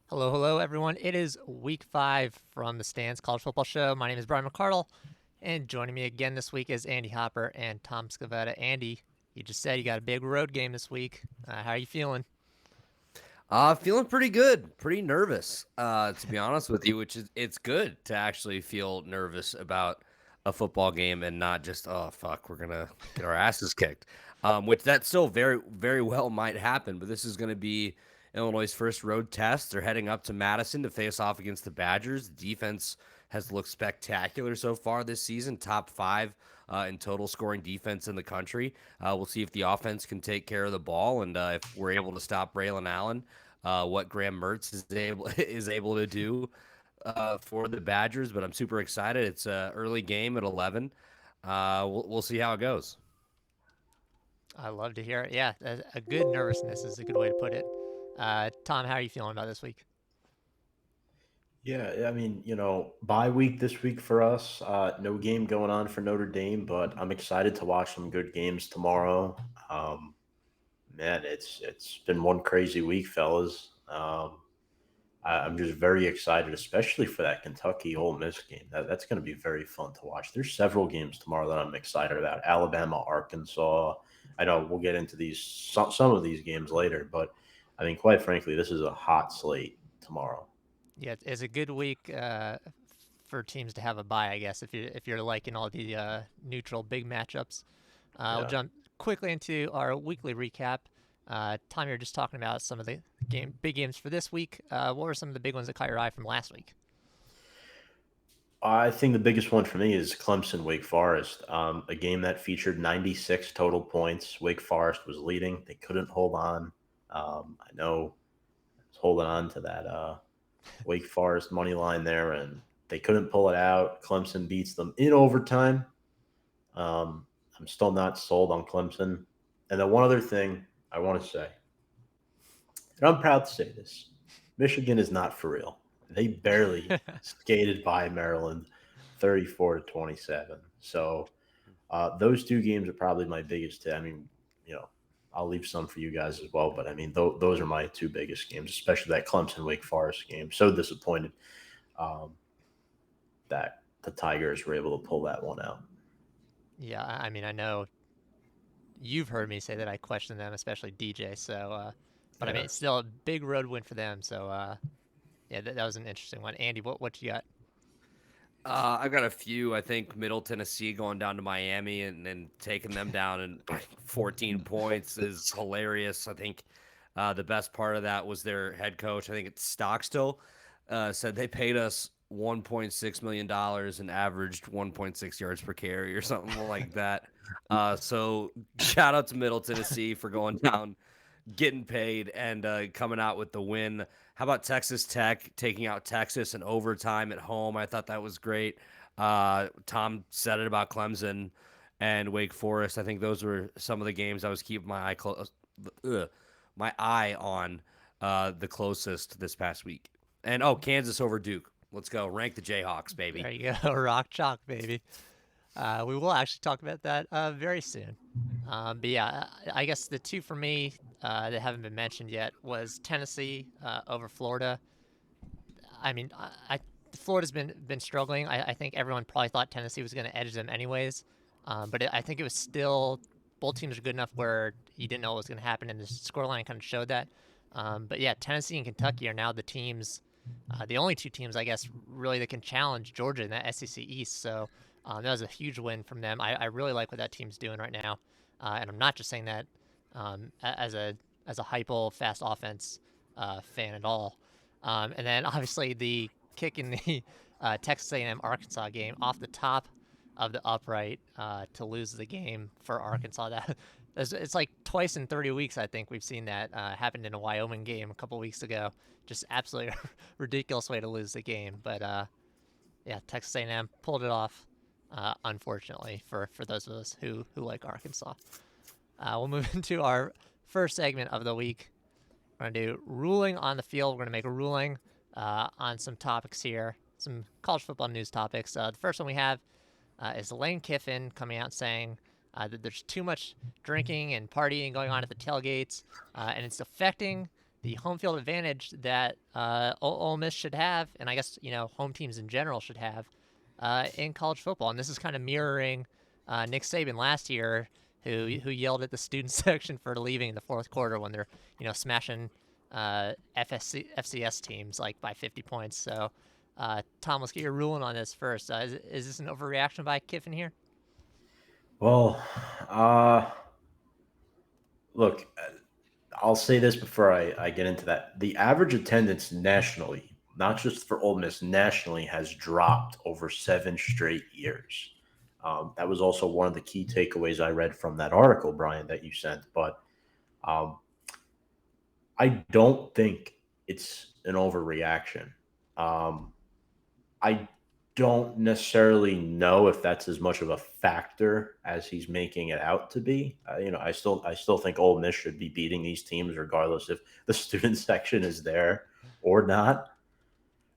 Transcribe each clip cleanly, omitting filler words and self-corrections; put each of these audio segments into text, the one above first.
Hello, hello, everyone. It is week 5 from the Stands College Football Show. My name is Brian McCardle, and joining me again this week is Andy Hopper and Tom Scavetta. Andy, you just said you got a big road game this week. How are you feeling? Feeling pretty good, pretty nervous, to be honest with you, which is it's good to actually feel nervous about a football game and not just, oh fuck, we're gonna get our asses kicked. Which that still very, very well might happen, but this is gonna be Illinois' first road test. They're heading up to Madison to face off against the Badgers. The defense has looked spectacular so far this season, top five in total scoring defense in the country. We'll see if the offense can take care of the ball and if we're able to stop Braylon Allen, what Graham Mertz is able to do for the Badgers. But I'm super excited. It's an early game at 11. We'll see how it goes. I love to hear it. Yeah, a good nervousness is a good way to put it. Tom, how are you feeling about this week? Yeah, I mean, bye week this week for us. No game going on for Notre Dame, but I'm excited to watch some good games tomorrow. Um, Man, it's been one crazy week, fellas. I'm just very excited, especially for that Kentucky Ole Miss game. That's going to be very fun to watch. There's several games tomorrow that I'm excited about. Alabama, Arkansas. I know we'll get into some of these games later, but I mean, quite frankly, this is a hot slate tomorrow. Yeah, it's a good week for teams to have a bye, I guess, if you're liking all the neutral big matchups. We'll Yeah. jump quickly into our weekly recap. Tom, you were just talking about some of the big games for this week. What were some of the big ones that caught your eye from last week? I think the biggest one for me is Clemson Wake Forest, a game that featured 96 total points. Wake Forest was leading; they couldn't hold on. I know I was holding on to that Wake Forest money line there, and they couldn't pull it out. Clemson beats them in overtime. I'm still not sold on Clemson. And then one other thing I want to say, and I'm proud to say this: Michigan is not for real. They barely skated by Maryland, 34-27. So those two games are probably my biggest. I mean, you know, I'll leave some for you guys as well, but I mean, those are my two biggest games, especially that Clemson Wake Forest game. So disappointed um, that the Tigers were able to pull that one out. Yeah, I mean, I know you've heard me say that I question them, especially DJ. But I mean, Yeah. it's still a big road win for them. Yeah, that was an interesting one. Andy, what you got? I've got a few. I think Middle Tennessee going down to Miami and taking them down in 14 points is hilarious. I think the best part of that was their head coach. I think it's Stockstill said they paid us $1.6 million dollars and averaged 1.6 yards per carry or something like that. So shout out to Middle Tennessee for going down, getting paid, and coming out with the win. How about Texas Tech taking out Texas in overtime at home? I thought that was great. Tom said it about Clemson and Wake Forest. I think those were some of the games I was keeping my eye on the closest this past week. And Kansas over Duke. Let's go. Rank the Jayhawks, baby. There you go, rock chalk, baby. We will actually talk about that very soon. But yeah, I guess the two for me that haven't been mentioned yet was Tennessee over Florida. I mean, Florida's been struggling. I think everyone probably thought Tennessee was going to edge them anyways, I think it was still both teams are good enough where you didn't know what was going to happen, and the scoreline kind of showed that. But yeah, Tennessee and Kentucky are now the teams, the only two teams I guess really that can challenge Georgia in that SEC East. That was a huge win from them. I really like what that team's doing right now, and I'm not just saying that as a hypo fast offense fan at all. And then obviously the kick in the Texas A&M Arkansas game off the top of the upright to lose the game for Arkansas. It's like twice in 30 weeks I think we've seen that happened in a Wyoming game a couple weeks ago. Just absolutely ridiculous way to lose the game. Yeah, Texas A&M pulled it off. Unfortunately for those of us who like Arkansas. We'll move into our first segment of the week. We're going to do ruling on the field. We're going to make a ruling on some topics here, some college football news topics. The first one we have is Lane Kiffin coming out saying that there's too much drinking and partying going on at the tailgates, and it's affecting the home field advantage that Ole Miss should have, and I guess home teams in general should have in college football. And this is kind of mirroring Nick Saban last year, who yelled at the student section for leaving in the fourth quarter when they're smashing FCS teams like by 50 points. So, Tom, let's get your ruling on this first. Is this an overreaction by Kiffin here? Well, look, I'll say this before I get into that. The average attendance nationally, not just for Ole Miss, nationally has dropped over 7 straight years. That was also one of the key takeaways I read from that article, Brian, that you sent. But um, I don't think it's an overreaction. Um, I don't necessarily know if that's as much of a factor as he's making it out to be. I still think Ole Miss should be beating these teams regardless if the student section is there or not.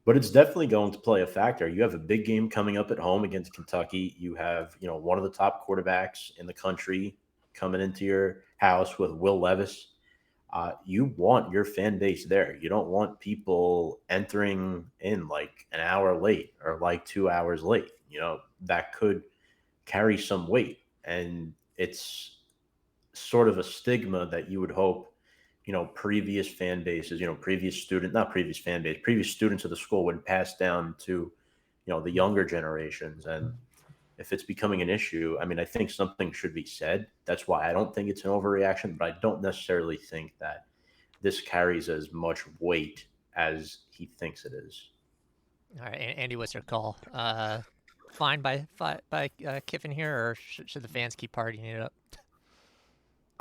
But it's definitely going to play a factor. You have a big game coming up at home against Kentucky. You have one of the top quarterbacks in the country coming into your house with Will Levis. You want your fan base there. You don't want people entering in like an hour late or like 2 hours late. That could carry some weight. And it's sort of a stigma that you would hope, previous fan bases, previous student, not previous fan base, previous students of the school would pass down to, the younger generations. And if it's becoming an issue, I mean, I think something should be said. That's why I don't think it's an overreaction, but I don't necessarily think that this carries as much weight as he thinks it is. All right, Andy, what's your call? Fine by Kiffin here, or should the fans keep partying it up?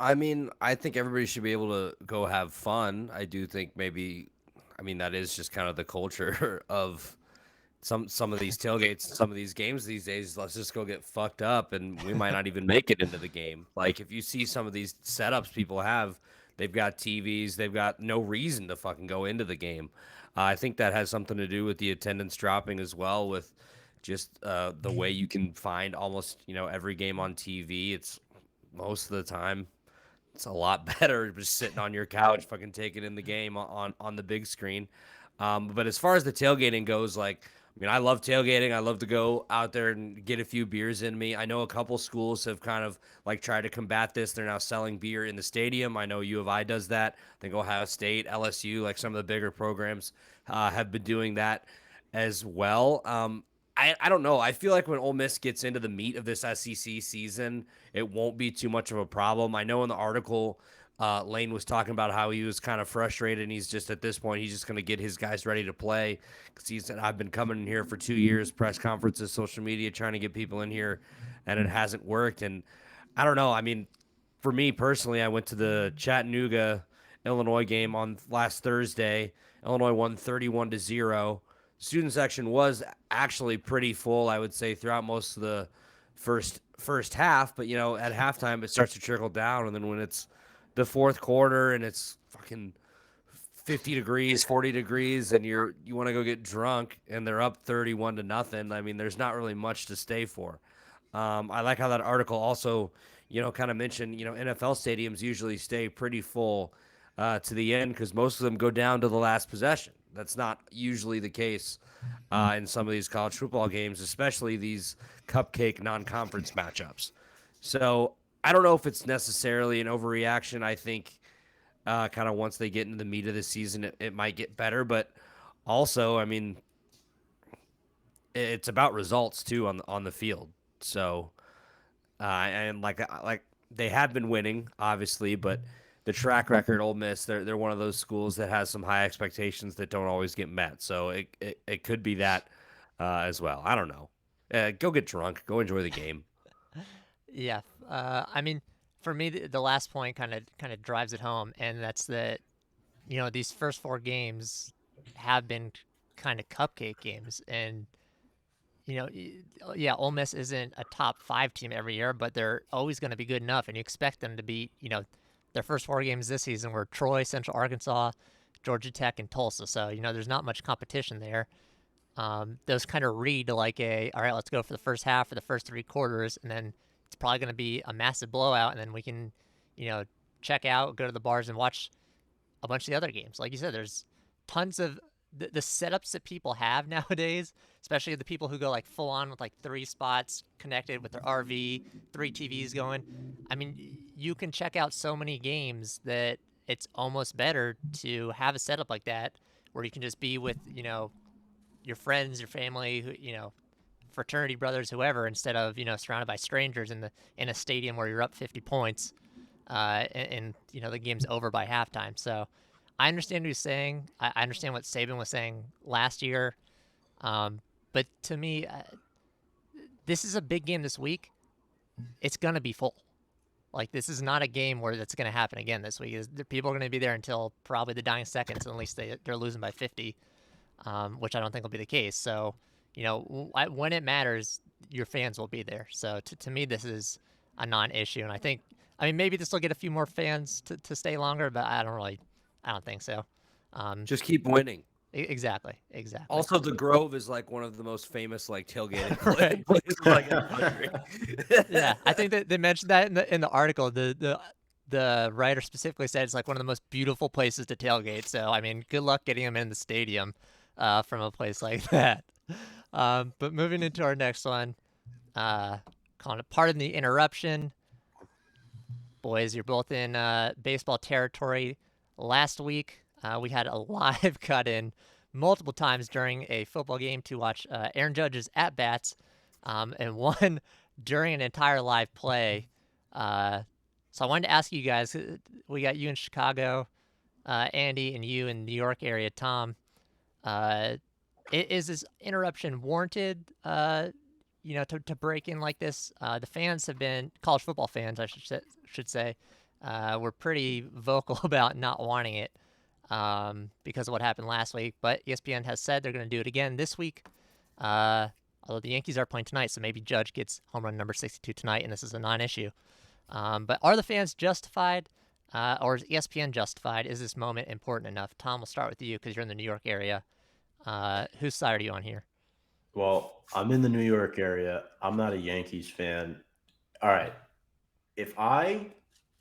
I mean, I think everybody should be able to go have fun. I do think maybe, I mean, that is just kind of the culture of some of these tailgates, some of these games these days. Let's just go get fucked up, and we might not even make it into the game. Like if you see some of these setups people have, they've got TVs, they've got no reason to fucking go into the game. I think that has something to do with the attendance dropping as well, with just the way you can find almost every game on TV. It's most of the time it's a lot better just sitting on your couch, fucking taking in the game on the big screen. But as far as the tailgating goes, like, I mean, I love tailgating. I love to go out there and get a few beers in me. I know a couple schools have kind of like tried to combat this. They're now selling beer in the stadium. I know U of I does that. I think Ohio State, LSU, like some of the bigger programs have been doing that as well. I don't know. I feel like when Ole Miss gets into the meat of this SEC season, it won't be too much of a problem. I know in the article, Lane was talking about how he was kind of frustrated, and he's just at this point, he's just going to get his guys ready to play because he said, I've been coming in here for 2 years, press conferences, social media, trying to get people in here, and it hasn't worked. And I don't know. I mean, for me personally, I went to the Chattanooga, Illinois game on last Thursday. Illinois won 31-0. Student section was actually pretty full, I would say, throughout most of the first half. But at halftime, it starts to trickle down, and then when it's the fourth quarter and it's fucking 50 degrees, 40 degrees, and you want to go get drunk, and they're up 31-0. I mean, there's not really much to stay for. I like how that article also, kind of mentioned, NFL stadiums usually stay pretty full to the end because most of them go down to the last possession. That's not usually the case in some of these college football games, especially these cupcake non-conference matchups. So I don't know if it's necessarily an overreaction. I think kind of once they get into the meat of the season, it might get better. But also, I mean, it's about results too on the field. So and like they have been winning, obviously, but the track record, Ole Miss, they're one of those schools that has some high expectations that don't always get met. So it could be that as well. I don't know. Go get drunk. Go enjoy the game. Yeah. I mean, for me, the last point kind of drives it home, and that's that these first four games have been kind of cupcake games, and yeah, Ole Miss isn't a top five team every year, but they're always going to be good enough, and you expect them to beat their first four games this season were Troy, Central Arkansas, Georgia Tech, and Tulsa. So there's not much competition there. Those kind of read like all right, let's go for the first half for the first three quarters, and then it's probably going to be a massive blowout, and then we can check out, go to the bars, and watch a bunch of the other games. Like you said, there's tons of the setups that people have nowadays, especially the people who go like full on with like 3 spots connected with their RV, 3 TVs going. I mean, you can check out so many games that it's almost better to have a setup like that where you can just be with, your friends, your family, fraternity brothers, whoever, instead of, surrounded by strangers in a stadium where you're up 50 points, and the game's over by halftime. So I understand what he's saying. I understand what Saban was saying last year. But to me, this is a big game this week. It's gonna be full. Like, this is not a game where that's gonna happen again this week. People are gonna be there until probably the dying seconds, at least they're losing by 50, which I don't think will be the case. So, when it matters, your fans will be there. So to me, this is a non-issue, and I mean, maybe this will get a few more fans to stay longer, but I don't think so. Just keep winning. Exactly. Also, the Grove is like one of the most famous like tailgating Right. places like in the country. Yeah, I think that they mentioned that in the article. The writer specifically said it's like one of the most beautiful places to tailgate. So I mean, good luck getting them in the stadium from a place like that. But moving into our next one, calling it pardon the interruption. Boys, you're both in baseball territory. Last week, we had a live cut-in multiple times during a football game to watch Aaron Judge's at-bats, and one during an entire live play. So I wanted to ask you guys, we got you in Chicago, Andy, and you in the New York area, Tom. Is this interruption warranted, to break in like this? The fans have been, college football fans, I should say, were pretty vocal about not wanting it because of what happened last week. But ESPN has said they're going to do it again this week. Although the Yankees are playing tonight, so maybe Judge gets home run number 62 tonight, and this is a non-issue. But are the fans justified, or is ESPN justified? Is this moment important enough? Tom, we'll start with you because you're in the New York area. Whose side are you on here? Well, I'm in the New York area. I'm not a Yankees fan. All right. If I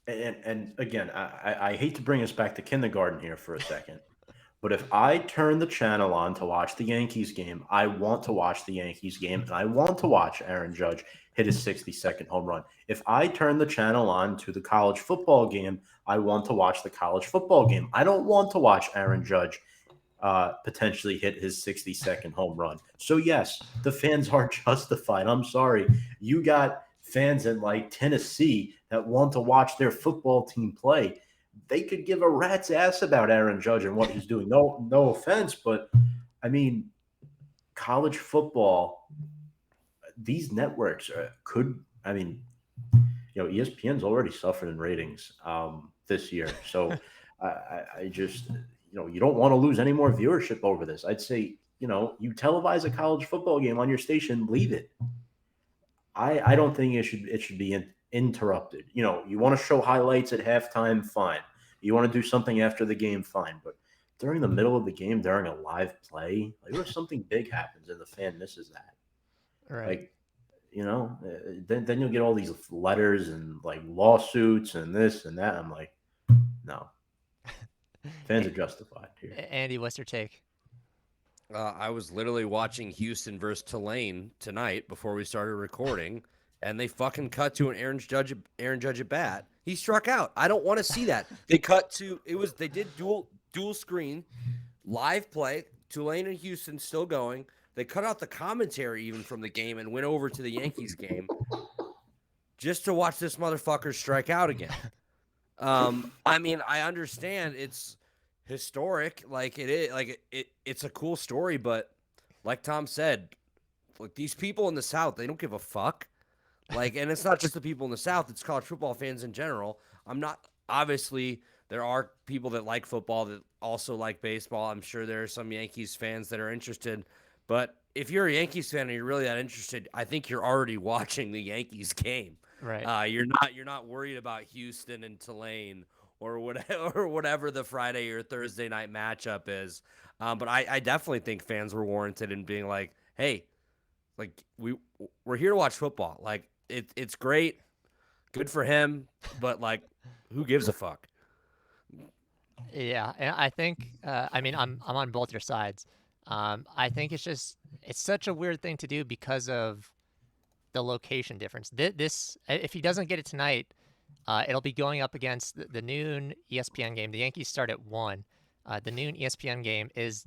and again, I hate to bring us back to kindergarten here for a second, but if I turn the channel on to watch the Yankees game, I want to watch the Yankees game, and I want to watch Aaron Judge hit his 62nd home run. If I turn the channel on to the college football game, I want to watch the college football game. I don't want to watch Aaron Judge potentially hit his 62nd home run. So yes, the fans are justified. I'm sorry. You got fans in like Tennessee that want to watch their football team play. They could give a rat's ass about Aaron Judge and what he's doing. No offense, but I mean, college football, these networks ESPN's already suffered in ratings this year. So I just, you don't want to lose any more viewership over this. I'd say, you televise a college football game on your station, leave it. I don't think it should be interrupted. You want to show highlights at halftime, fine. You want to do something after the game, fine. But during the middle of the game, during a live play, like what if something big happens and the fan misses that? Right. Like, then you'll get all these letters and like lawsuits and this and that. I'm like, no. Fans are justified here. Andy, what's your take? I was literally watching Houston versus Tulane tonight before we started recording, and they fucking cut to an Aaron Judge at bat. He struck out. I don't want to see that. They did dual screen, live play, Tulane and Houston still going. They cut out the commentary even from the game and went over to the Yankees game just to watch this motherfucker strike out again. I mean, I understand it's historic, like it is, like it's a cool story, but like Tom said, like these people in the South, they don't give a fuck. Like, and it's not just the people in the South; it's college football fans in general. Obviously, there are people that like football that also like baseball. I'm sure there are some Yankees fans that are interested, but if you're a Yankees fan and you're really that interested, I think you're already watching the Yankees game. Right. You're not worried about Houston and Tulane or whatever the Friday or Thursday night matchup is. But I definitely think fans were warranted in being like, hey, like we're here to watch football. Like it's great, good for him, but like who gives a fuck? Yeah, and I think I mean I'm on both your sides. I think it's such a weird thing to do because of the location difference. This if he doesn't get it tonight, it'll be going up against the noon ESPN game. The Yankees start at 1. The noon ESPN game is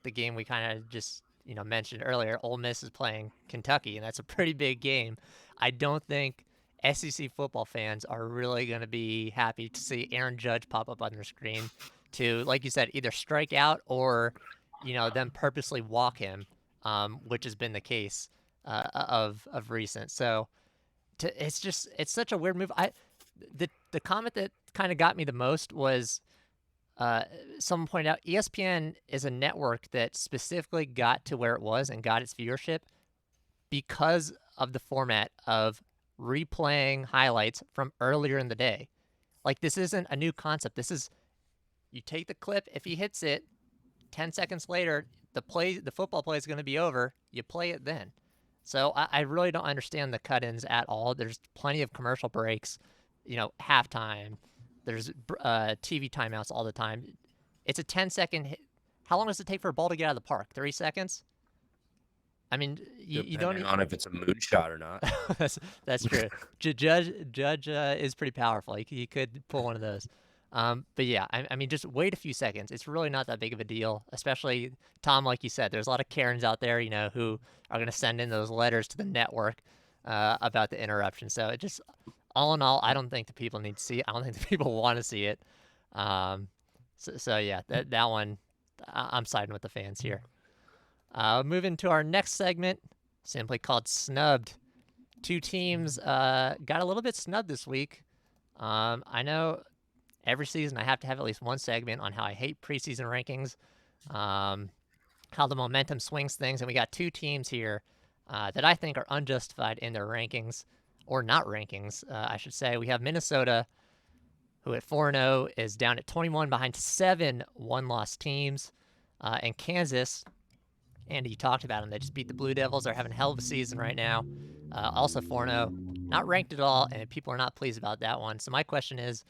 the game we kind of just mentioned earlier. Ole Miss is playing Kentucky, and that's a pretty big game. I don't think SEC football fans are really going to be happy to see Aaron Judge pop up on their screen to, like you said, either strike out or them purposely walk him, which has been the case of recent. So it's such a weird move. The comment that kind of got me the most was uh, someone pointed out ESPN is a network that specifically got to where it was and got its viewership because of the format of replaying highlights from earlier in the day. Like, this isn't a new concept. This is you take the clip, if he hits it 10 seconds later, the football play is going to be over. You play it then. So I really don't understand the cut-ins at all. There's plenty of commercial breaks, halftime. There's TV timeouts all the time. It's a 10-second hit. How long does it take for a ball to get out of the park? 3 seconds? I mean, you don't. Depending on if it's a moonshot or not. That's true. Judge is pretty powerful. He could pull one of those. But yeah, I mean, just wait a few seconds. It's really not that big of a deal. Especially Tom, like you said, there's a lot of Karens out there, who are going to send in those letters to the network about the interruption. So it just, all in all, I don't think the people need to see it. I don't think the people want to see it. So yeah, that one, I'm siding with the fans here. Moving to our next segment, simply called Snubbed. Two teams got a little bit snubbed this week. I know every season I have to have at least one segment on how I hate preseason rankings, how the momentum swings things, and we got two teams here that I think are unjustified in their rankings, or not rankings, I should say. We have Minnesota, who at 4-0 is down at 21 behind 7 one-loss teams, and Kansas. Andy, you talked about them. They just beat the Blue Devils. They're having a hell of a season right now. Also 4-0, not ranked at all, and people are not pleased about that one. So my question is,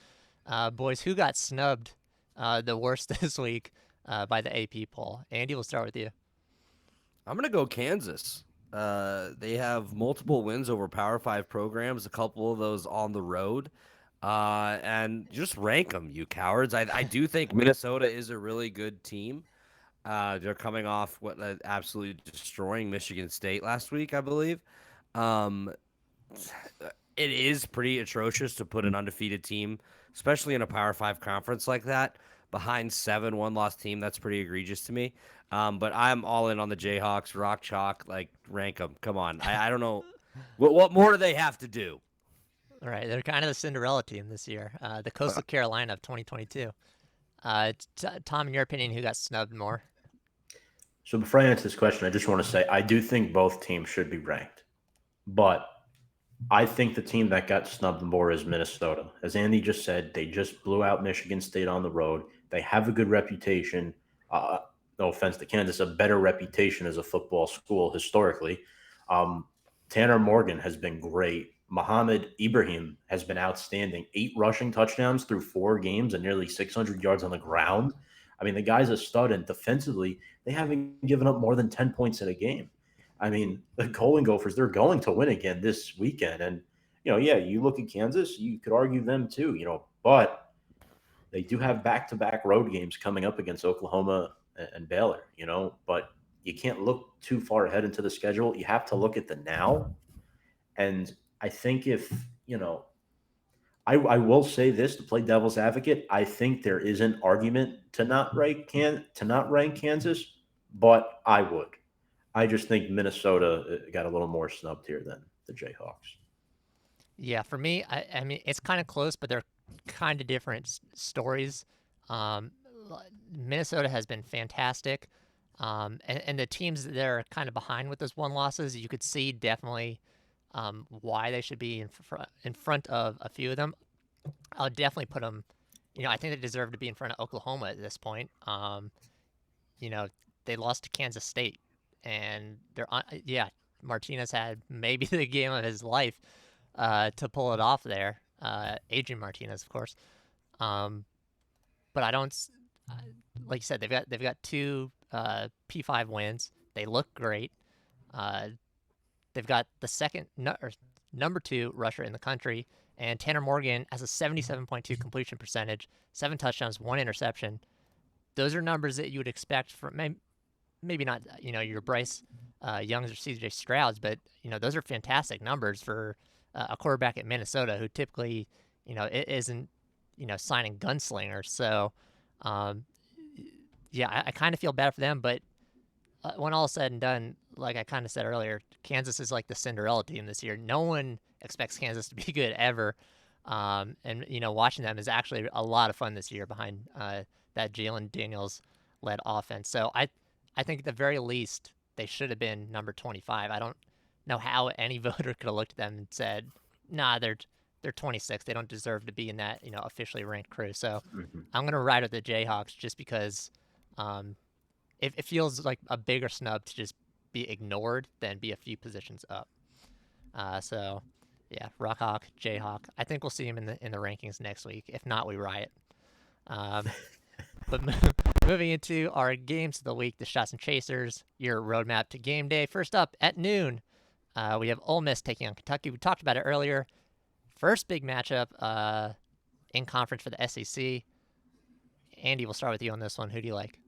boys, who got snubbed the worst this week by the AP poll? Andy, we'll start with you. I'm gonna go Kansas. They have multiple wins over Power 5 programs, a couple of those on the road. And just rank them, you cowards. I do think Minnesota is a really good team. They're coming off absolutely destroying Michigan State last week, I believe. Um, it is pretty atrocious to put an undefeated team, especially in a Power 5 conference like that, behind 7 one-loss team. That's pretty egregious to me. But I'm all in on the Jayhawks, rock chalk, like rank them. Come on, I don't know what more do they have to do. All right, they're kind of the Cinderella team this year, the Coastal Carolina of 2022. Tom, in your opinion, who got snubbed more? So before I answer this question, I just want to say I do think both teams should be ranked, but I think the team that got snubbed more is Minnesota. As Andy just said, they just blew out Michigan State on the road. They have a good reputation. No offense to Kansas, a better reputation as a football school historically. Tanner Morgan has been great. Mohamed Ibrahim has been outstanding. 8 rushing touchdowns through 4 games and nearly 600 yards on the ground. I mean, the guy's a stud, and defensively, they haven't given up more than 10 points in a game. I mean, the Golden Gophers, they're going to win again this weekend. And, yeah, you look at Kansas, you could argue them too, but they do have back-to-back road games coming up against Oklahoma and Baylor, but you can't look too far ahead into the schedule. You have to look at the now. And I think if, I will say this to play devil's advocate, I think there is an argument to not rank Kansas, but I would. I just think Minnesota got a little more snubbed here than the Jayhawks. Yeah, for me, I mean, it's kind of close, but they're kind of different stories. Um, Minnesota has been fantastic, and the teams that are kind of behind with those one losses, you could see definitely why they should be in front of a few of them. I'll definitely put them. I think they deserve to be in front of Oklahoma at this point. They lost to Kansas State, and Martinez had maybe the game of his life to pull it off there. Adrian Martinez, of course. but I don't. Like you said, they've got two P5 wins. They look great. Uh, they've got the number 2 rusher in the country, and Tanner Morgan has a 77.2 completion percentage, 7 touchdowns, 1 interception. Those are numbers that you would expect from maybe not your Bryce Youngs or CJ Strouds, but those are fantastic numbers for a quarterback at Minnesota who typically it isn't signing gunslingers. So um, yeah, I kind of feel bad for them, but when all is said and done, like I kind of said earlier, Kansas is like the Cinderella team this year. No one expects Kansas to be good ever, and watching them is actually a lot of fun this year behind that Jalen Daniels led offense. So I think at the very least they should have been number 25. I don't know how any voter could have looked at them and said, "Nah, they're 26. They don't deserve to be in that officially ranked crew." So I'm gonna ride with the Jayhawks just because it feels like a bigger snub to just be ignored than be a few positions up. So yeah, Rockhawk, Jayhawk. I think we'll see him in the rankings next week. If not, we riot. But moving into our games of the week, the Shots and Chasers, your roadmap to game day. First up at noon, we have Ole Miss taking on Kentucky. We talked about it earlier. First big matchup in conference for the SEC. Andy, we'll start with you on this one. Who do you like?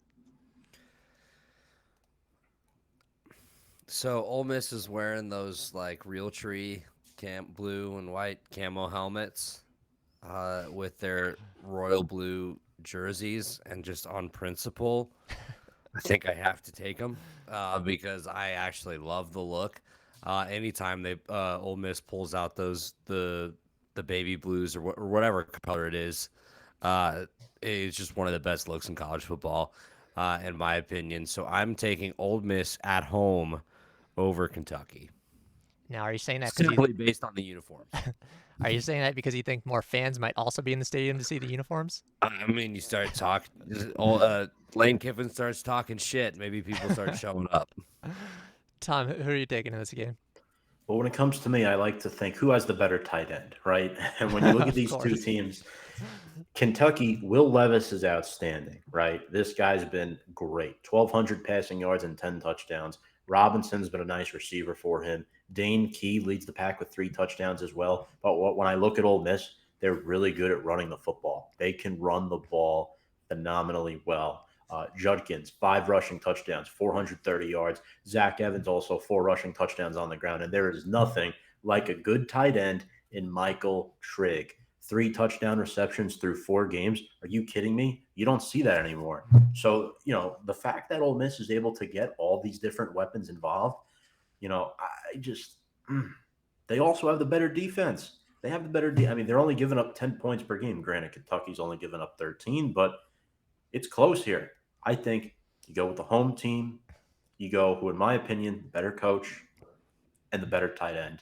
So Ole Miss is wearing those like Realtree blue and white camo helmets with their royal blue jerseys, and just on principle, I think I have to take them because I actually love the look. Anytime Ole Miss pulls out the baby blues or whatever color it is, it's just one of the best looks in college football, in my opinion. So I'm taking Ole Miss at home over Kentucky. Now, are you saying that simply based on the uniforms? Are you saying that because you think more fans might also be in the stadium to see the uniforms? I mean, you start talking. Lane Kiffin starts talking shit. Maybe people start showing up. Tom, who are you taking in this game? Well, when it comes to me, I like to think who has the better tight end, right? And when you look at these two teams, Kentucky, Will Levis is outstanding, right? This guy's been great. 1,200 passing yards and 10 touchdowns. Robinson's been a nice receiver for him. Dane Key leads the pack with 3 touchdowns as well. But when I look at Ole Miss, they're really good at running the football. They can run the ball phenomenally well. Judkins, 5 rushing touchdowns, 430 yards. Zach Evans also 4 rushing touchdowns on the ground. And there is nothing like a good tight end in Michael Trigg. 3 touchdown receptions through 4 games. Are you kidding me? You don't see that anymore. So, the fact that Ole Miss is able to get all these different weapons involved, they also have the better defense. They have the better I mean, they're only giving up 10 points per game. Granted, Kentucky's only giving up 13, but it's close here. I think you go with the home team. You go who, in my opinion, the better coach and the better tight end.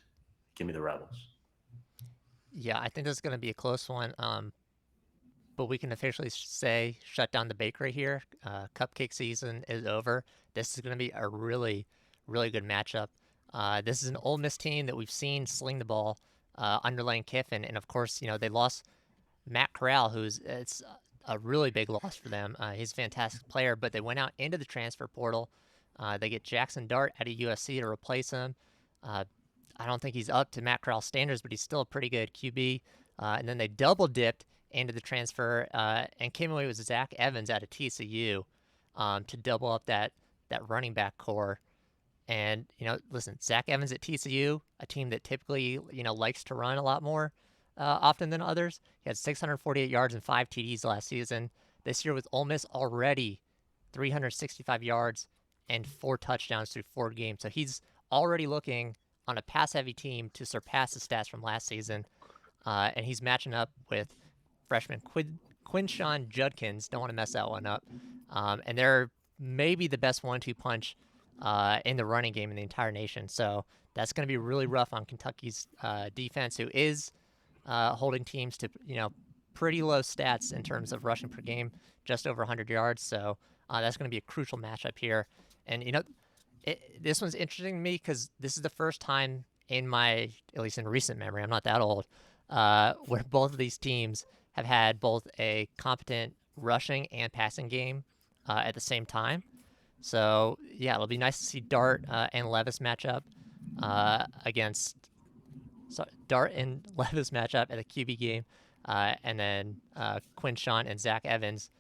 Give me the Rebels. Yeah, I think this is going to be a close one. But we can officially say shut down the bakery here. Cupcake season is over. This is going to be a really, really good matchup. This is an Ole Miss team that we've seen sling the ball under Lane Kiffin, and of course, they lost Matt Corral, it's a really big loss for them. He's a fantastic player, but they went out into the transfer portal. They get Jackson Dart out of USC to replace him. I don't think he's up to Matt Corral's standards, but he's still a pretty good QB. And then they double dipped into the transfer and came away with Zach Evans out of TCU to double up that running back core. And, listen, Zach Evans at TCU, a team that typically, likes to run a lot more often than others. He had 648 yards and 5 TDs last season. This year with Ole Miss already 365 yards and 4 touchdowns through 4 games. So he's already looking on a pass-heavy team to surpass the stats from last season. And he's matching up with freshman Quinshon Judkins. Don't want to mess that one up. And they're maybe the best 1-2 punch in the running game in the entire nation. So that's going to be really rough on Kentucky's defense, who is holding teams to, pretty low stats in terms of rushing per game, just over 100 yards. So that's going to be a crucial matchup here. And, this one's interesting to me because this is the first time in my, at least in recent memory, I'm not that old, where both of these teams have had both a competent rushing and passing game at the same time. So yeah, it'll be nice to see Dart and Levis match up against Dart and Levis matchup at the QB game, and then Quinshawn and Zach Evans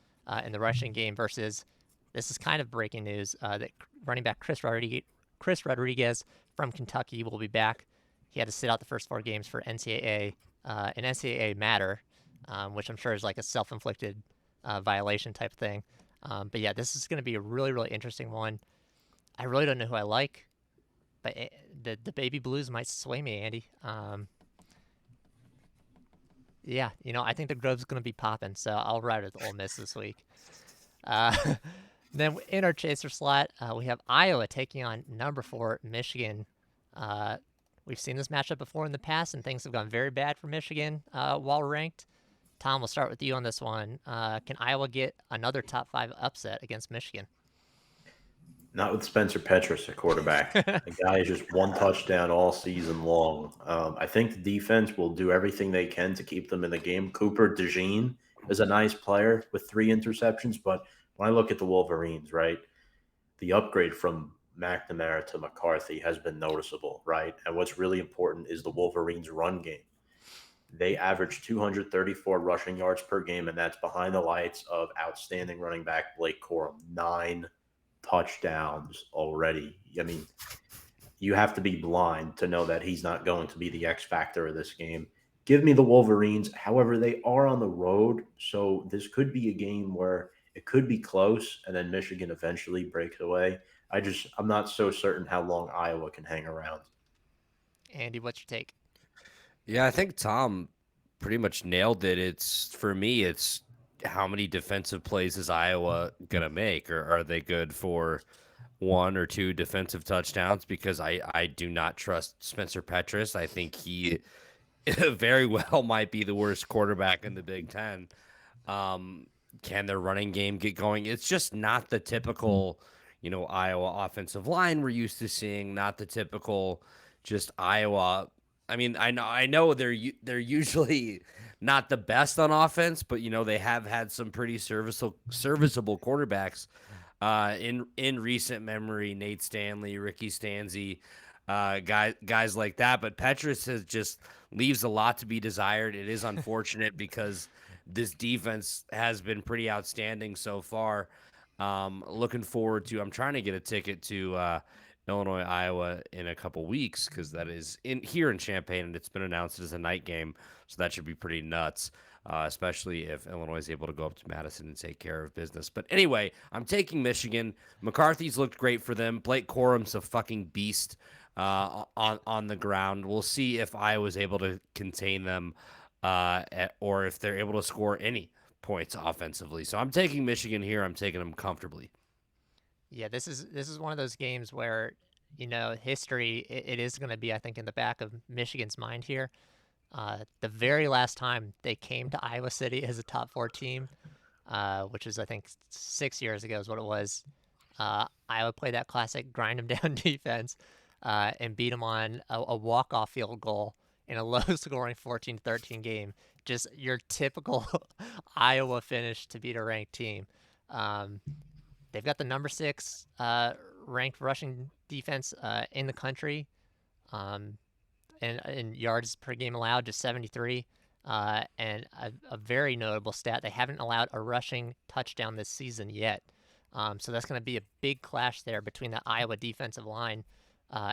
in the rushing game versus. This is kind of breaking news that running back Chris Rodriguez from Kentucky will be back. He had to sit out the first 4 games for NCAA, an NCAA matter, which I'm sure is like a self-inflicted violation type thing. But yeah, this is going to be a really, really interesting one. I really don't know who I like, but the baby blues might sway me, Andy. Yeah, I think the Grove's going to be popping, so I'll ride with Ole Miss this week. Then in our chaser slot, we have Iowa taking on number 4 Michigan. We've seen this matchup before in the past, and things have gone very bad for Michigan while ranked. Tom, we'll start with you on this one. Can Iowa get another top 5 upset against Michigan? Not with Spencer Petras at quarterback. The guy is just 1 touchdown all season long. I think the defense will do everything they can to keep them in the game. Cooper DeJean is a nice player with 3 interceptions, but when I look at the Wolverines, right, the upgrade from McNamara to McCarthy has been noticeable, right? And what's really important is the Wolverines' run game. They average 234 rushing yards per game, and that's behind the lights of outstanding running back Blake Corum. 9 touchdowns already. I mean, you have to be blind to know that he's not going to be the X factor of this game. Give me the Wolverines. However, they are on the road, so this could be a game where it could be close, and then Michigan eventually breaks away. I'm not so certain how long Iowa can hang around. Andy, what's your take? Yeah, I think Tom pretty much nailed it. For me, it's how many defensive plays is Iowa gonna make, or are they good for 1 or 2 defensive touchdowns? Because I do not trust Spencer Petras. I think he very well might be the worst quarterback in the Big Ten. Can their running game get going? It's just not the typical, Iowa offensive line we're used to seeing. Not the typical, just Iowa. I mean, I know they're usually not the best on offense, but they have had some pretty serviceable quarterbacks in recent memory. Nate Stanley, Ricky Stanzi, guys like that. But Petras just leaves a lot to be desired. It is unfortunate because this defense has been pretty outstanding so far. Looking forward to. I'm trying to get a ticket to Illinois, Iowa in a couple weeks because that is here in Champaign, and it's been announced as a night game, so that should be pretty nuts. Especially if Illinois is able to go up to Madison and take care of business. But anyway, I'm taking Michigan. McCarthy's looked great for them. Blake Corum's a fucking beast on the ground. We'll see if Iowa's able to contain them or if they're able to score any points offensively. So I'm taking Michigan here. I'm taking them comfortably. Yeah, this is one of those games where, history, it is going to be, I think, in the back of Michigan's mind here. The very last time they came to Iowa City as a top 4 team, which was, I think, 6 years ago is what it was. Iowa played that classic grind them down defense and beat them on a walk-off field goal in a low-scoring 14-13 game. Just your typical Iowa finish to beat a ranked team. They've got the number 6 ranked rushing defense in the country. And yards per game allowed, just 73. And a very notable stat, they haven't allowed a rushing touchdown this season yet. So that's going to be a big clash there between the Iowa defensive line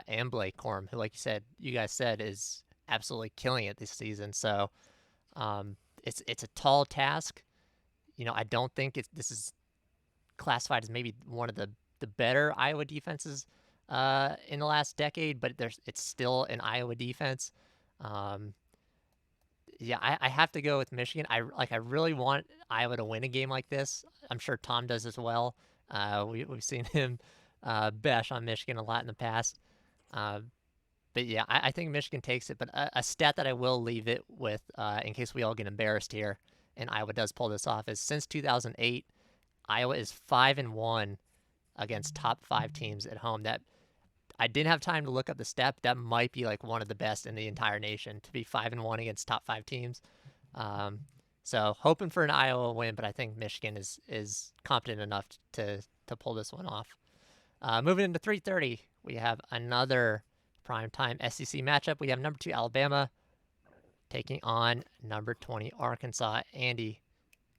and Blake Corum, who, like you guys said, is absolutely killing it this season. So it's a tall task. I don't think this is classified as maybe one of the better Iowa defenses in the last decade, but it's still an Iowa defense. Yeah, I have to go with Michigan. I really want Iowa to win a game like this. I'm sure Tom does as well. We've seen him bash on Michigan a lot in the past. But yeah, I think Michigan takes it. But a stat that I will leave it with, in case we all get embarrassed here, and Iowa does pull this off, is since 2008, Iowa is 5-1 against top 5 teams at home. That I didn't have time to look up the stat. That might be like one of the best in the entire nation to be 5-1 against top 5 teams. So hoping for an Iowa win, but I think Michigan is competent enough to pull this one off. Moving into 3:30, we have another primetime SEC matchup. We have number 2 Alabama taking on number 20 Arkansas. Andy,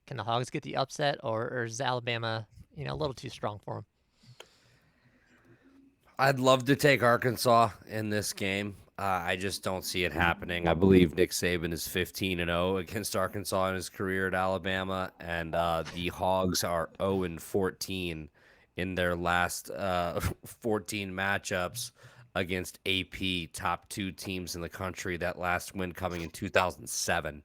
can the Hogs get the upset, or is Alabama, a little too strong for them? I'd love to take Arkansas in this game. I just don't see it happening. I believe Nick Saban is 15-0 against Arkansas in his career at Alabama, and the Hogs are 0-14 in their last 14 matchups against AP, top 2 teams in the country. That last win coming in 2007.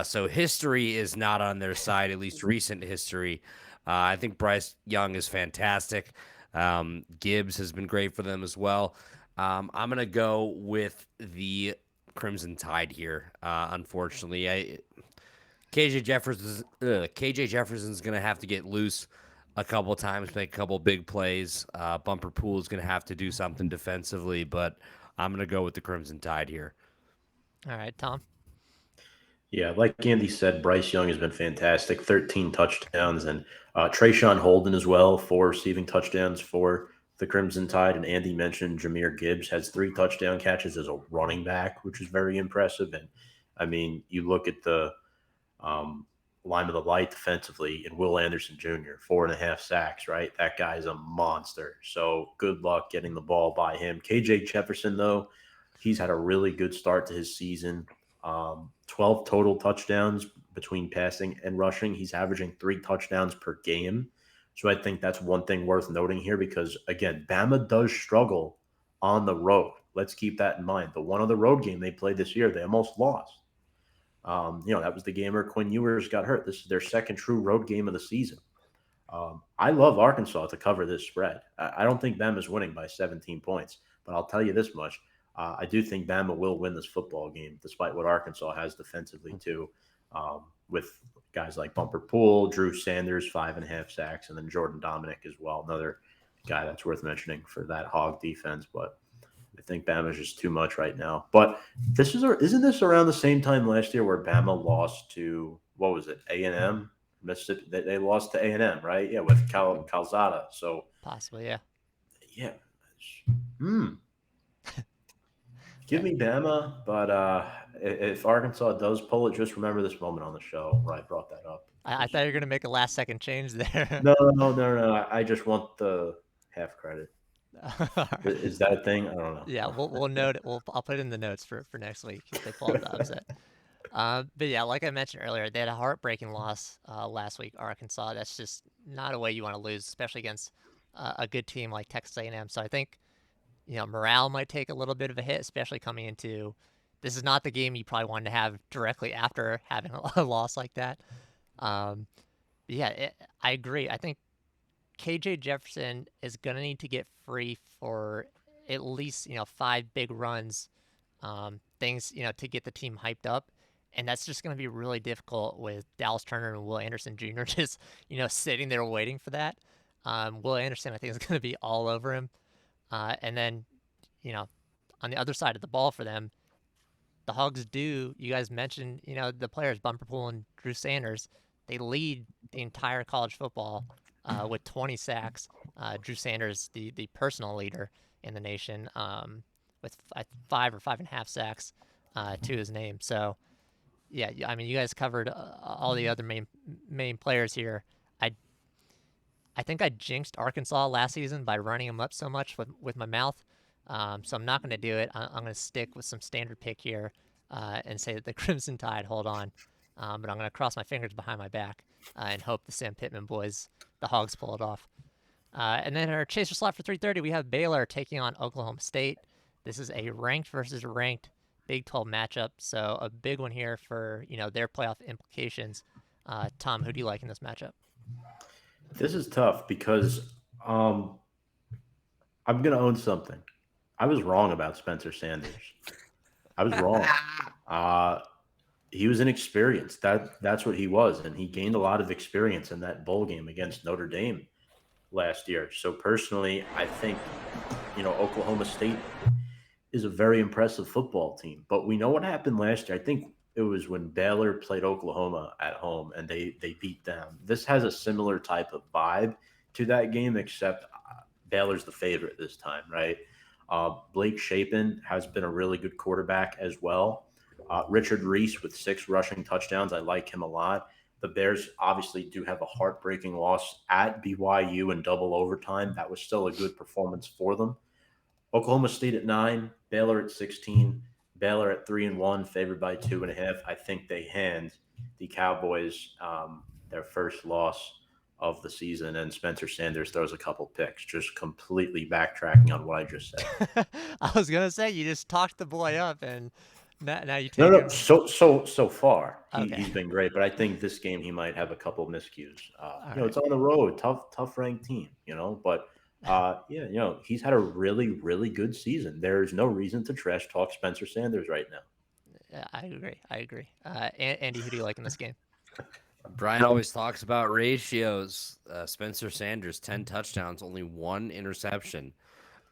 So history is not on their side, at least recent history. I think Bryce Young is fantastic. Gibbs has been great for them as well. I'm going to go with the Crimson Tide here. Unfortunately, KJ Jefferson's going to have to get loose a couple times, make a couple big plays. Bumper Pool is going to have to do something defensively, but I'm going to go with the Crimson Tide here. All right, Tom. Yeah, like Andy said, Bryce Young has been fantastic. 13 touchdowns, and Trayshawn Holden as well, 4 receiving touchdowns for the Crimson Tide. And Andy mentioned Jahmyr Gibbs has 3 touchdown catches as a running back, which is very impressive. And I mean, you look at the line of the light defensively, and Will Anderson Jr., 4.5 sacks, right? That guy's a monster. So good luck getting the ball by him. KJ Jefferson, though, he's had a really good start to his season. 12 total touchdowns between passing and rushing. He's averaging 3 touchdowns per game. So I think that's one thing worth noting here because, again, Bama does struggle on the road. Let's keep that in mind. The one other road game they played this year, they almost lost. That was the game where Quinn Ewers got hurt. This is their second true road game of the season. I love Arkansas to cover this spread. I don't think Bama's winning by 17 points, but I'll tell you this much. I do think Bama will win this football game, despite what Arkansas has defensively, too, with guys like Bumper Pool, Drew Sanders, 5.5 sacks, and then Jordan Dominic as well, another guy that's worth mentioning for that Hog defense. But I think Bama's just too much right now. But isn't this around the same time last year where Bama lost to, what was it, A&M? Mississippi? They lost to A&M, right? Yeah, with Calzada. So possibly, yeah. Yeah. Give me Bama, but if Arkansas does pull it, just remember this moment on the show where I brought that up. I thought you were going to make a last-second change there. No. I just want the half credit. Right. Is that a thing? I don't know. Yeah, we'll note it. I'll put it in the notes for next week if they pull up the upset. But yeah, like I mentioned earlier, they had a heartbreaking loss last week, Arkansas. That's just not a way you want to lose, especially against a good team like Texas A&M. So I think morale might take a little bit of a hit, especially coming into this is not the game you probably wanted to have directly after having a loss like that. I agree. I think KJ Jefferson is going to need to get free for at least, 5 big runs, things, to get the team hyped up. And that's just going to be really difficult with Dallas Turner and Will Anderson Jr. just, sitting there waiting for that. Will Anderson, I think, is going to be all over him. And then, on the other side of the ball for them, the Hogs you guys mentioned, the players, Bumper Pool and Drew Sanders, they lead the entire college football with 20 sacks. Drew Sanders, the personal leader in the nation, with 5 or 5.5 sacks to his name. So, yeah, I mean, you guys covered all the other main players here. I think I jinxed Arkansas last season by running them up so much with my mouth. So I'm not going to do it. I'm going to stick with some standard pick here and say that the Crimson Tide hold on. But I'm going to cross my fingers behind my back and hope the Sam Pittman boys, the Hogs, pull it off. And then our chaser slot for 3:30, we have Baylor taking on Oklahoma State. This is a ranked versus ranked Big 12 matchup. So a big one here for their playoff implications. Tom, who do you like in this matchup? This is tough because I'm going to own something. I was wrong about Spencer Sanders. I was wrong. He was inexperienced. That's what he was, and he gained a lot of experience in that bowl game against Notre Dame last year. So personally, I think Oklahoma State is a very impressive football team. But we know what happened last year. I think It was when Baylor played Oklahoma at home and they beat them. This has a similar type of vibe to that game, except Baylor's the favorite this time, right? Blake Shapen has been a really good quarterback as well. Richard Reese with 6 rushing touchdowns. I like him a lot. The Bears obviously do have a heartbreaking loss at BYU in double overtime. That was still a good performance for them. Oklahoma State at 9, Baylor at 16, Baylor at 3-1, favored by 2.5. I think they hand the Cowboys their first loss of the season, and Spencer Sanders throws a couple picks, just completely backtracking on what I just said. I was gonna say you just talked the boy up, and now you No, take no. him. So far Okay, he's been great, but I think this game he might have a couple of miscues. all right. It's on the road, tough ranked team, but yeah, he's had a really good season. There's no reason to trash talk Spencer Sanders right now. Yeah, I agree. I agree. Andy, who do you like in this game? Brian always talks about ratios. Spencer Sanders, 10 touchdowns, only 1 interception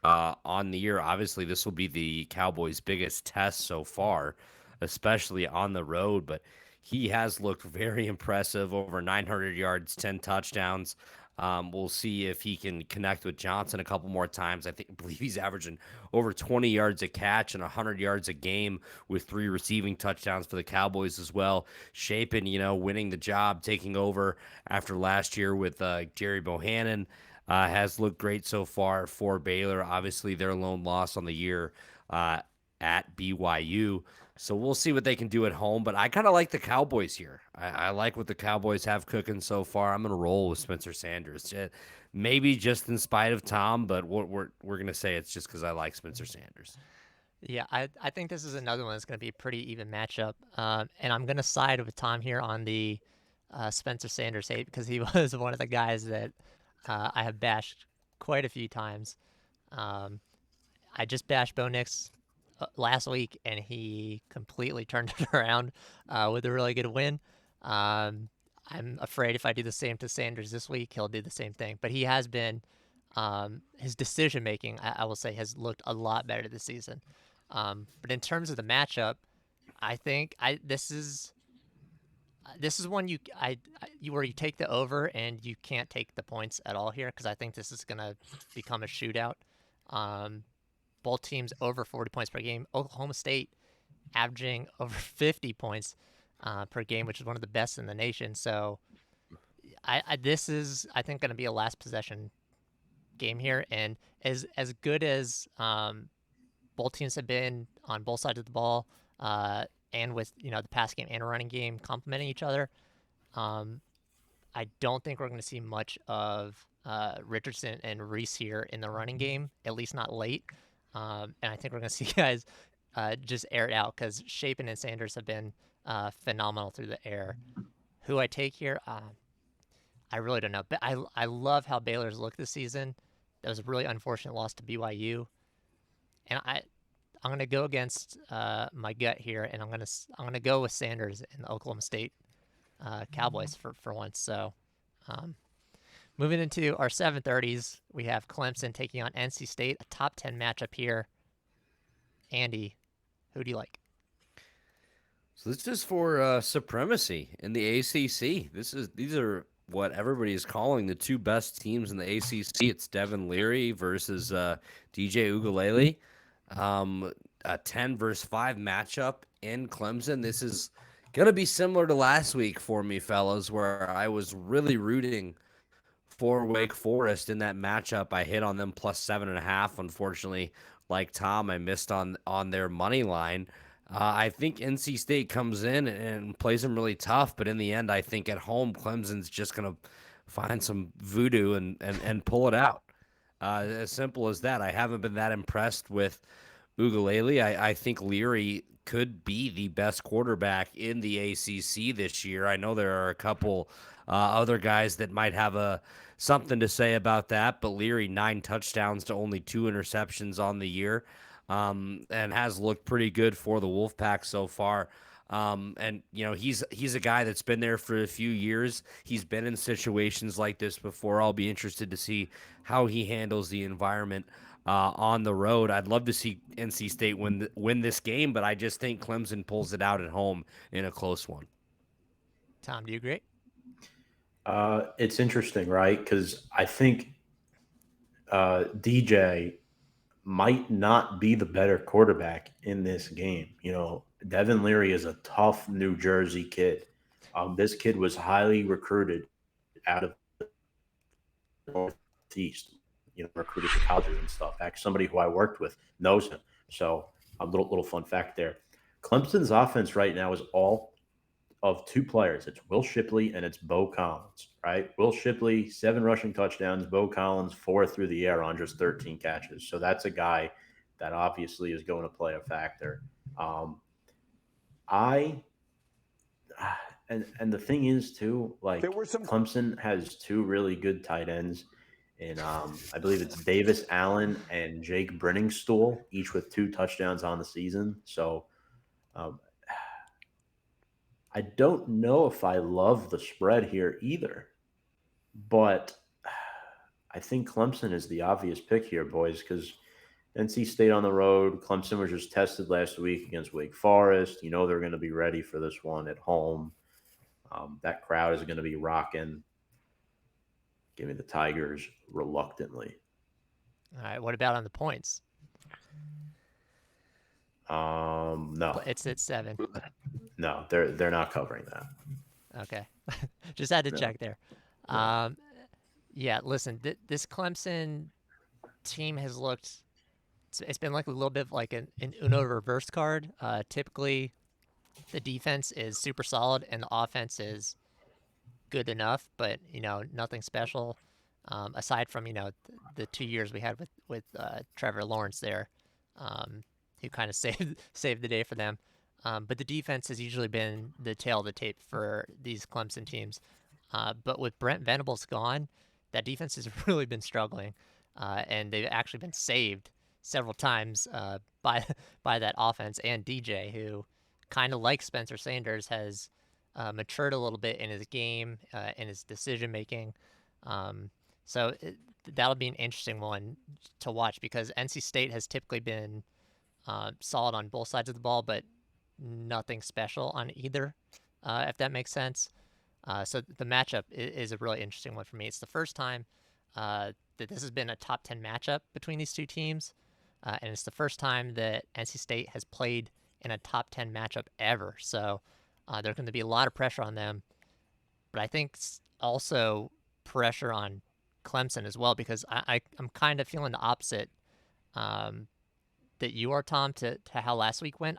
on the year. Obviously, this will be the Cowboys' biggest test so far, especially on the road. But he has looked very impressive, over 900 yards, 10 touchdowns. We'll see if he can connect with Johnson a couple more times. I believe he's averaging over 20 yards a catch and 100 yards a game with 3 receiving touchdowns for the Cowboys as well. Shapen, winning the job, taking over after last year with Jerry Bohannon. Has looked great so far for Baylor. Obviously, their lone loss on the year uh, at BYU. So we'll see what they can do at home. But I kind of like the Cowboys here. I like what the Cowboys have cooking so far. I'm going to roll with Spencer Sanders. Maybe just in spite of Tom, but we're going to say it's just because I like Spencer Sanders. Yeah, I think this is another one that's going to be a pretty even matchup. And I'm going to side with Tom here on the Spencer Sanders hate because he was one of the guys that I have bashed quite a few times. Um, I just bashed Bo Nix last week, and he completely turned it around with a really good win. Um, I'm afraid if I do the same to Sanders this week, he'll do the same thing. But he has been his decision making, I will say, has looked a lot better this season. But in terms of the matchup, I think this is one you where you take the over and you can't take the points at all here because I think this is gonna become a shootout. Um, Both teams over 40 points per game. Oklahoma State averaging over 50 points per game, which is one of the best in the nation. So this is I think going to be a last possession game here, and as good as both teams have been on both sides of the ball, and with the pass game and running game complementing each other. Um, I don't think we're going to see much of Richardson and Reese here in the running game, at least not late. And I think we're going to see guys just air it out because Shapen and Sanders have been phenomenal through the air. Who I take here, I really don't know. But I love how Baylor's looked this season. That was a really unfortunate loss to BYU, and I'm gonna go against my gut here, and I'm gonna go with Sanders and the Oklahoma State Cowboys for once. So, um, moving into our 7:30s, we have Clemson taking on NC State, a top 10 matchup here. Andy, who do you like? So this is for supremacy in the ACC. These are what everybody is calling the two best teams in the ACC. It's Devin Leary versus DJ Ugalele. A 10 versus 5 matchup in Clemson. This is gonna be similar to last week for me, fellas, where I was really rooting for Wake Forest in that matchup. I hit on them plus 7.5. Unfortunately, like Tom, I missed on their money line. I think NC State comes in and plays them really tough, but in the end, I think at home Clemson's just gonna find some voodoo and pull it out. As simple as that. I haven't been that impressed with Ugalele. I think Leary could be the best quarterback in the ACC this year. I know there are a couple other guys that might have something to say about that, but Leary 9 touchdowns to only 2 interceptions on the year, and has looked pretty good for the Wolfpack so far. And he's a guy that's been there for a few years. He's been in situations like this before. I'll be interested to see how he handles the environment on the road. I'd love to see NC State win this game, but I just think Clemson pulls it out at home in a close one. Tom, do you agree? It's interesting, right? Because I think DJ might not be the better quarterback in this game. Devin Leary is a tough New Jersey kid. This kid was highly recruited out of Northeast, recruited to colleges and stuff. Actually, somebody who I worked with knows him. So a little fun fact there. Clemson's offense right now is all of two players. It's Will Shipley and it's Bo Collins, right? Will Shipley, 7 rushing touchdowns. Bo Collins, 4 through the air on just 13 catches. So that's a guy that obviously is going to play a factor. I and the thing is too, like Clemson has 2 really good tight ends, and I believe it's Davis Allen and Jake Brenningstool, each with 2 touchdowns on the season. So um, I don't know if I love the spread here either, but I think Clemson is the obvious pick here, boys, because NC State on the road. Clemson was just tested last week against Wake Forest. They're going to be ready for this one at home. That crowd is going to be rocking. Give me the Tigers reluctantly. All right. What about on the points? No, It's at 7. no, they're not covering that. Okay. Just had to check there. Yeah, listen, this Clemson team has looked. It's been like a little bit of like an Uno reverse card. Typically, the defense is super solid and the offense is good enough, but nothing special. Aside from the 2 years we had with Trevor Lawrence there, who kind of saved the day for them. But the defense has usually been the tail of the tape for these Clemson teams. But with Brent Venables gone, that defense has really been struggling, and they've actually been saved several times by by that offense and DJ, who kind of like Spencer Sanders has matured a little bit in his game, in his decision making. So that'll be an interesting one to watch because NC State has typically been solid on both sides of the ball, but nothing special on either, if that makes sense. So the matchup is a really interesting one for me. It's the first time that this has been a top 10 matchup between these two teams, and it's the first time that NC State has played in a top 10 matchup ever. So there's going to be a lot of pressure on them, but I think also pressure on Clemson as well because I'm kind of feeling the opposite that you are, Tom, to how last week went.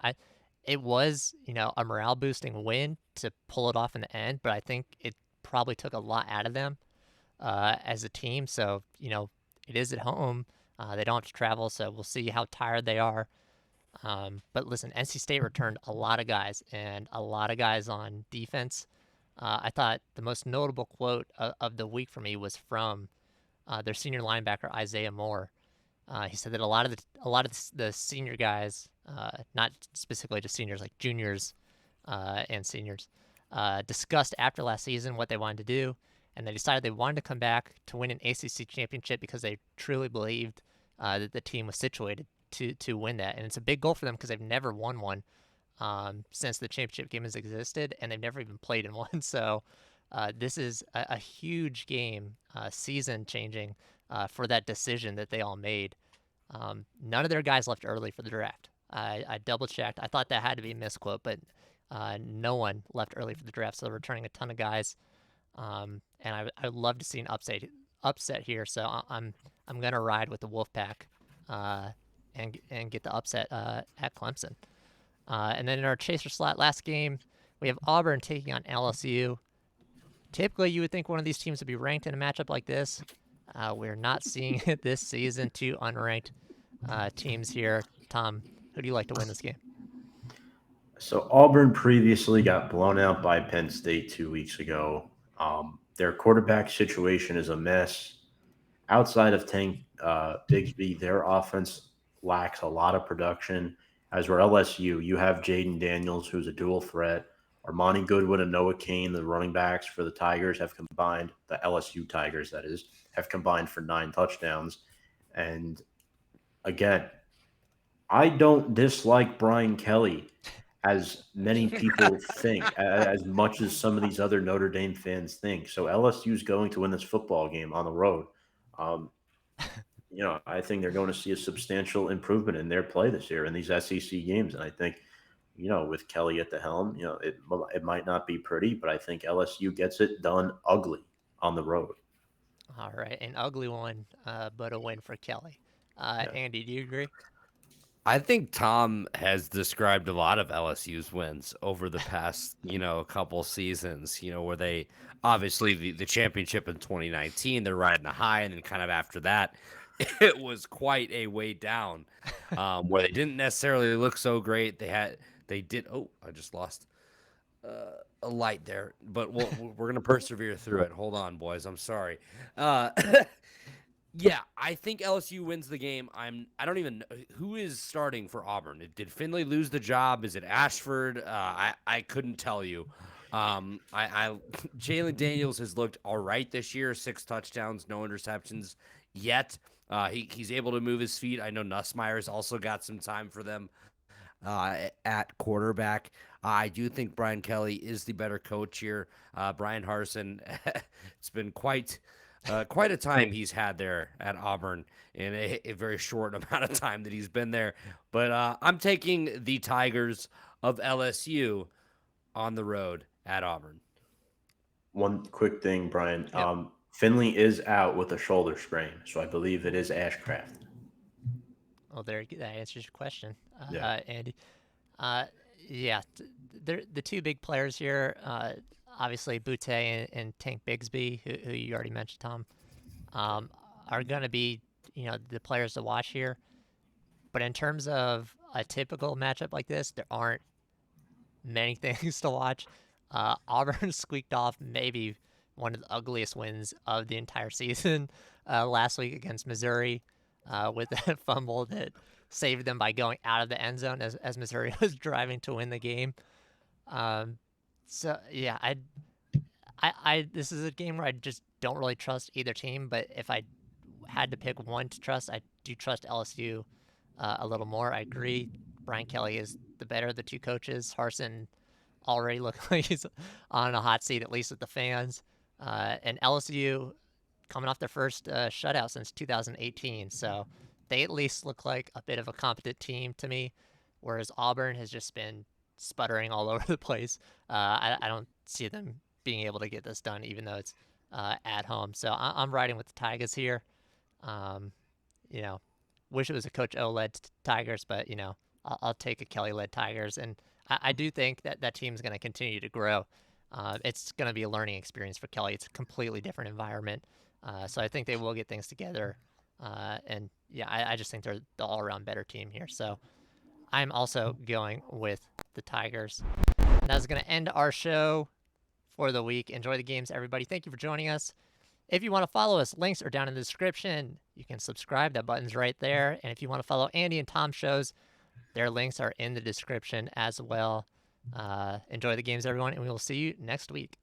It was, a morale boosting win to pull it off in the end, but I think it probably took a lot out of them as a team. So, it is at home. They don't have to travel, so we'll see how tired they are. But listen, NC State returned a lot of guys and a lot of guys on defense. I thought the most notable quote of the week for me was from their senior linebacker Isaiah Moore. He said that a lot of the senior guys, not specifically just seniors, like juniors and seniors, discussed after last season what they wanted to do, and they decided they wanted to come back to win an ACC championship because they truly believed that the team was situated to win that. And it's a big goal for them because they've never won one since the championship game has existed, and they've never even played in one. So this is a huge game, season-changing for that decision that they all made. None of their guys left early for the draft. I double-checked. I thought that had to be a misquote, but no one left early for the draft, so they're returning a ton of guys. And I'd love to see an upset here, so I'm going to ride with the Wolfpack and get the upset at Clemson. And then in our chaser slot last game, we have Auburn taking on LSU. Typically, you would think one of these teams would be ranked in a matchup like this. We're not seeing it this season. 2 unranked teams here. Tom, who do you like to win this game? So Auburn previously got blown out by Penn State 2 weeks ago. Their quarterback situation is a mess. Outside of Tank Bigsby, their offense lacks a lot of production. As where LSU, you have Jaden Daniels, who's a dual threat. Armani Goodwin and Noah Kane, the running backs for the Tigers, have combined, the LSU Tigers, that is, have combined for 9 touchdowns. And again, I don't dislike Brian Kelly as many people think, as much as some of these other Notre Dame fans think. So LSU is going to win this football game on the road. Um, I think they're going to see a substantial improvement in their play this year in these SEC games. And I think, with Kelly at the helm, it might not be pretty, but I think LSU gets it done ugly on the road. All right, an ugly one, but a win for Kelly. Yeah. Andy, do you agree? I think Tom has described a lot of LSU's wins over the past, couple seasons, where they obviously the championship in 2019, they're riding the high, and then kind of after that, it was quite a way down, where they didn't necessarily look so great. They did. Oh, I just lost a light there, but we're gonna persevere through it. Hold on, boys. I'm sorry. Yeah, I think LSU wins the game. I don't even know who is starting for Auburn. Did Finley lose the job? Is it Ashford? I couldn't tell you. I Jalen Daniels has looked all right this year. 6 touchdowns, no interceptions yet. He's able to move his feet. I know Nussmeier's also got some time for them at quarterback. I do think Brian Kelly is the better coach here. Brian Harsin, it's been quite a time he's had there at Auburn in a very short amount of time that he's been there. But I'm taking the Tigers of LSU on the road at Auburn. One quick thing, Brian. Yep. Finley is out with a shoulder sprain, so I believe it is Ashcraft. Well, that answers your question, Yeah. Andy. Yeah, they're the two big players here. Obviously, Butte and Tank Bigsby, who you already mentioned, Tom, are going to be, the players to watch here. But in terms of a typical matchup like this, there aren't many things to watch. Auburn squeaked off maybe one of the ugliest wins of the entire season last week against Missouri with that fumble that saved them by going out of the end zone as Missouri was driving to win the game. So yeah, I this is a game where I just don't really trust either team. But if I had to pick one to trust, I do trust LSU a little more. I agree. Brian Kelly is the better of the two coaches. Harsin already looks like he's on a hot seat, at least with the fans. And LSU coming off their first shutout since 2018. So they at least look like a bit of a competent team to me, whereas Auburn has just been sputtering all over the place. I don't see them being able to get this done, even though it's at home. So I'm riding with the Tigers here. Wish it was a Coach O-led Tigers, but, I'll take a Kelly-led Tigers. And I do think that team's going to continue to grow. It's going to be a learning experience for Kelly. It's a completely different environment. So I think they will get things together. And yeah, I just think they're the all-around better team here. So I'm also going with the Tigers. And that's going to end our show for the week. Enjoy the games, everybody. Thank you for joining us. If you want to follow us, links are down in the description. You can subscribe. That button's right there. And if you want to follow Andy and Tom's shows, their links are in the description as well. Enjoy the games, everyone, and we will see you next week.